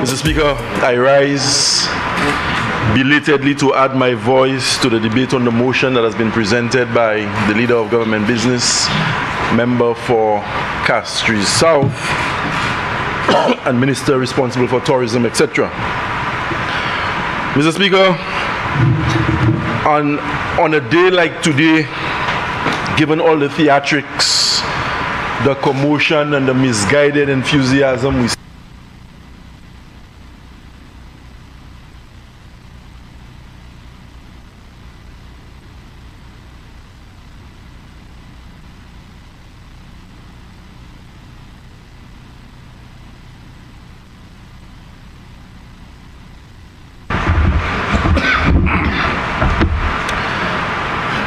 Mr. Speaker, I rise belatedly to add my voice to the debate on the motion that has been presented by the Leader of Government Business, Member for Micoud South, and Minister responsible for tourism, etc. Mr. Speaker, on a day like today, given all the theatrics, the commotion and the misguided enthusiasm we see,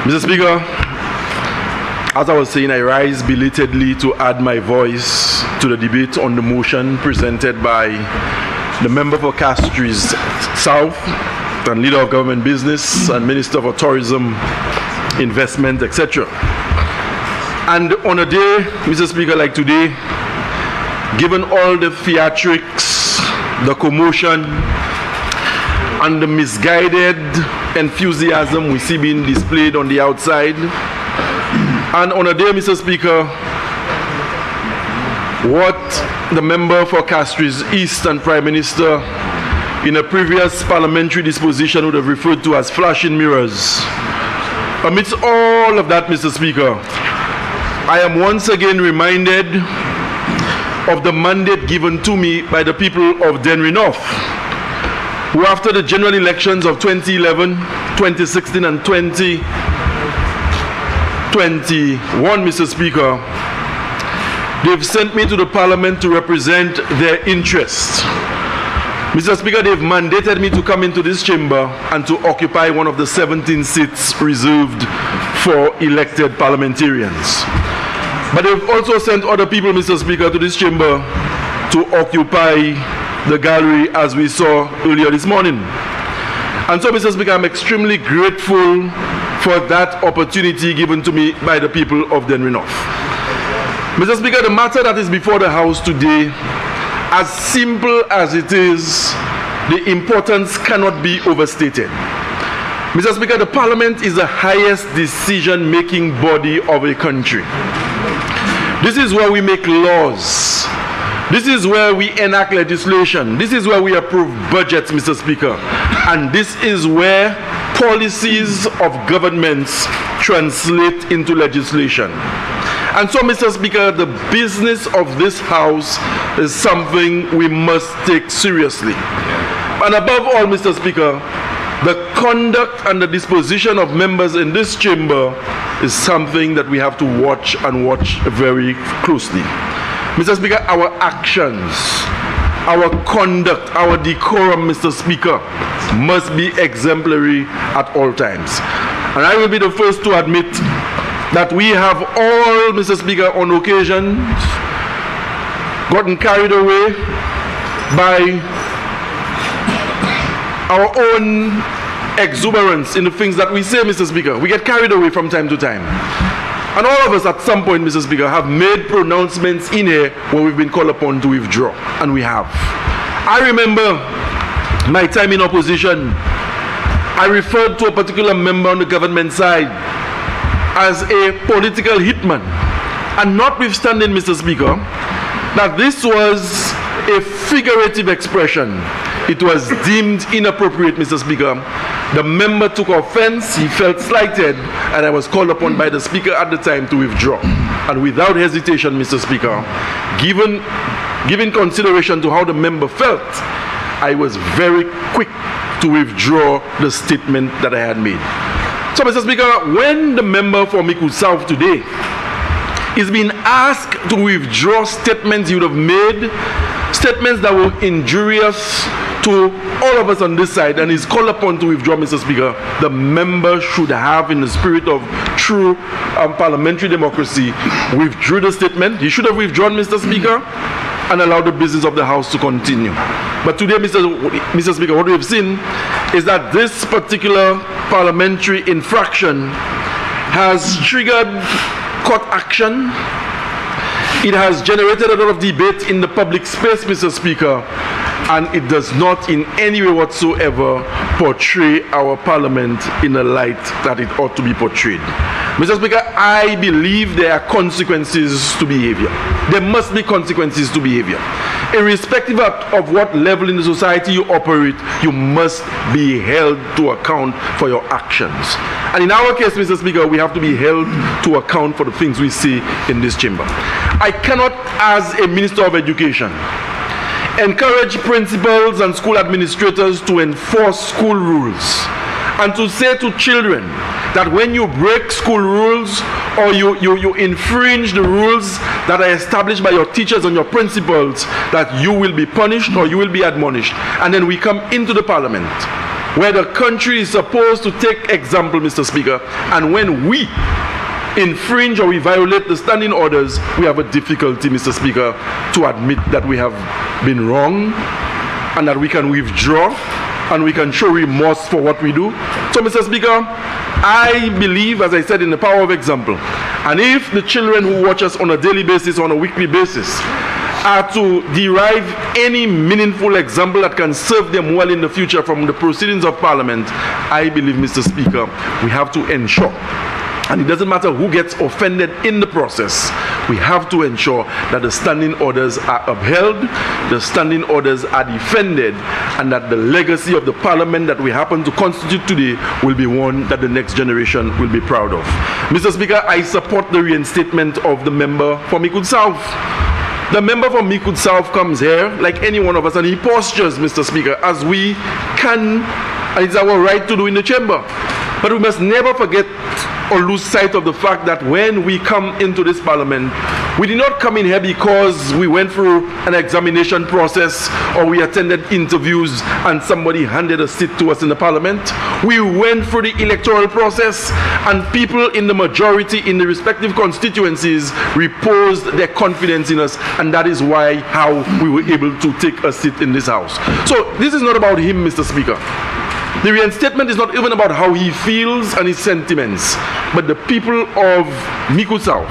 Mr. Speaker, as I was saying, I rise belatedly to add my voice to the debate on the motion presented by the Member for Micoud South and Leader of Government Business and Minister for Tourism, Investment, etc. And on a day, Mr. Speaker, like today, given all the theatrics, the commotion, and the misguided enthusiasm we see being displayed on the outside, and on a day, Mr. Speaker, what the member for Castries East and Prime Minister in a previous parliamentary disposition would have referred to as flashing mirrors. Amidst all of that, Mr. Speaker, I am once again reminded of the mandate given to me by the people of Dennery North, who after the general elections of 2011, 2016 and 2021, Mr. Speaker, they've sent me to the Parliament to represent their interests. Mr. Speaker, they've mandated me to come into this chamber and to occupy one of the 17 seats reserved for elected parliamentarians. But they've also sent other people, Mr. Speaker, to this chamber to occupy the gallery, as we saw earlier this morning. And so, Mr. Speaker, I'm extremely grateful for that opportunity given to me by the people of Dennery North. Mr. Speaker, the matter that is before the House today, as simple as it is, the importance cannot be overstated. Mr. Speaker, the Parliament is the highest decision-making body of a country. This is where we make laws. This is where we enact legislation. This is where we approve budgets, Mr. Speaker. And this is where policies of governments translate into legislation. And so, Mr. Speaker, the business of this House is something we must take seriously. And above all, Mr. Speaker, the conduct and the disposition of members in this chamber is something that we have to watch and watch very closely. Mr. Speaker, our actions, our conduct, our decorum, Mr. Speaker, must be exemplary at all times. And I will be the first to admit that we have all, Mr. Speaker, on occasion, gotten carried away by our own exuberance in the things that we say, Mr. Speaker. We get carried away from time to time. And all of us at some point, Mr. Speaker, have made pronouncements in here where we've been called upon to withdraw. And we have. I remember my time in opposition. I referred to a particular member on the government side as a political hitman. And notwithstanding, Mr. Speaker, that this was a figurative expression, it was deemed inappropriate, Mr. Speaker. The member took offense, he felt slighted, and I was called upon by the Speaker at the time to withdraw. And without hesitation, Mr. Speaker, given consideration to how the member felt, I was very quick to withdraw the statement that I had made. So, Mr. Speaker, when the member for Micoud South today is being asked to withdraw statements he would have made, statements that were injurious to all of us on this side, and is called upon to withdraw, Mr. Speaker, the member should have, in the spirit of true parliamentary democracy, withdrew the statement. He should have withdrawn, Mr. Speaker, and allowed the business of the House to continue. But today, Mr. Speaker, what we have seen is that this particular parliamentary infraction has triggered court action. It has generated a lot of debate in the public space, Mr. Speaker, and it does not in any way whatsoever portray our parliament in a light that it ought to be portrayed. Mr. Speaker, I believe there are consequences to behavior. There must be consequences to behavior. Irrespective of what level in the society you operate, you must be held to account for your actions. And in our case, Mr. Speaker, we have to be held to account for the things we see in this chamber. I cannot, as a Minister of Education, encourage principals and school administrators to enforce school rules and to say to children that when you break school rules or you infringe the rules that are established by your teachers and your principals, that you will be punished or you will be admonished. And then we come into the parliament where the country is supposed to take example, Mr. Speaker, and when we infringe or we violate the standing orders, we have a difficulty, Mr. Speaker, to admit that we have been wrong and that we can withdraw and we can show remorse for what we do. So, Mr. Speaker, I believe, as I said, in the power of example. And if the children who watch us on a daily basis, on a weekly basis, are to derive any meaningful example that can serve them well in the future from the proceedings of Parliament, I believe, Mr. Speaker, we have to ensure, and it doesn't matter who gets offended in the process, we have to ensure that the standing orders are upheld, the standing orders are defended, and that the legacy of the Parliament that we happen to constitute today will be one that the next generation will be proud of. Mr. Speaker, I support the reinstatement of the member for Micoud South. The member from Micoud South comes here like any one of us and he postures, Mr. Speaker, as we can, and it's our right to do in the chamber. But we must never forget or lose sight of the fact that when we come into this parliament, we did not come in here because we went through an examination process or we attended interviews and somebody handed a seat to us in the parliament. We went through the electoral process and people in the majority in the respective constituencies reposed their confidence in us, and that is how we were able to take a seat in this house. So this is not about him, Mr. Speaker. The reinstatement is not even about how he feels and his sentiments, but the people of Micoud South,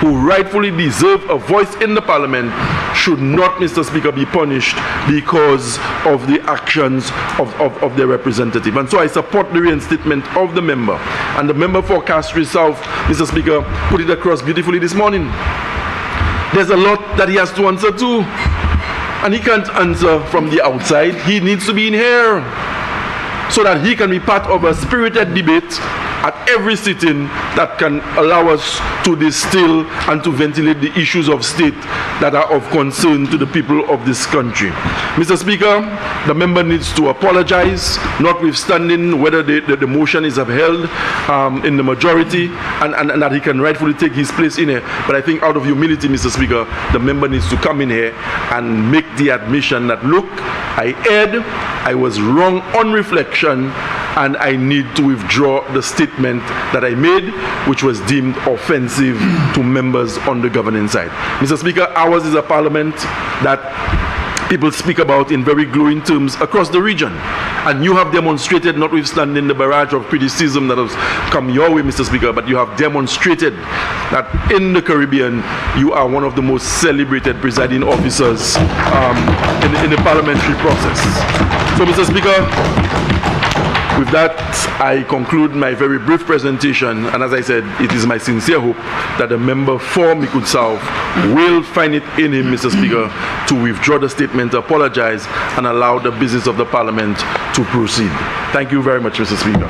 who rightfully deserve a voice in the parliament, should not, Mr. Speaker, be punished because of the actions of their representative. And so I support the reinstatement of the member. And the member for Castries South, Mr. Speaker, put it across beautifully this morning. There's a lot that he has to answer to, and he can't answer from the outside. He needs to be in here, so that he can be part of a spirited debate at every sitting that can allow us to distill and to ventilate the issues of state that are of concern to the people of this country. Mr. Speaker, the member needs to apologize, notwithstanding whether the motion is upheld in the majority and that he can rightfully take his place in here. But I think out of humility, Mr. Speaker, the member needs to come in here and make the admission that, look, I erred, I was wrong on reflection, and I need to withdraw the statement that I made, which was deemed offensive to members on the governing side. Mr. Speaker, ours is a parliament that people speak about in very glowing terms across the region. And you have demonstrated, notwithstanding the barrage of criticism that has come your way, Mr. Speaker, but you have demonstrated that in the Caribbean, you are one of the most celebrated presiding officers in the parliamentary process. So, Mr. Speaker, with that, I conclude my very brief presentation, and as I said, it is my sincere hope that the member for Micoud South will find it in him, Mr. Speaker, to withdraw the statement, apologize, and allow the business of the Parliament to proceed. Thank you very much, Mr. Speaker.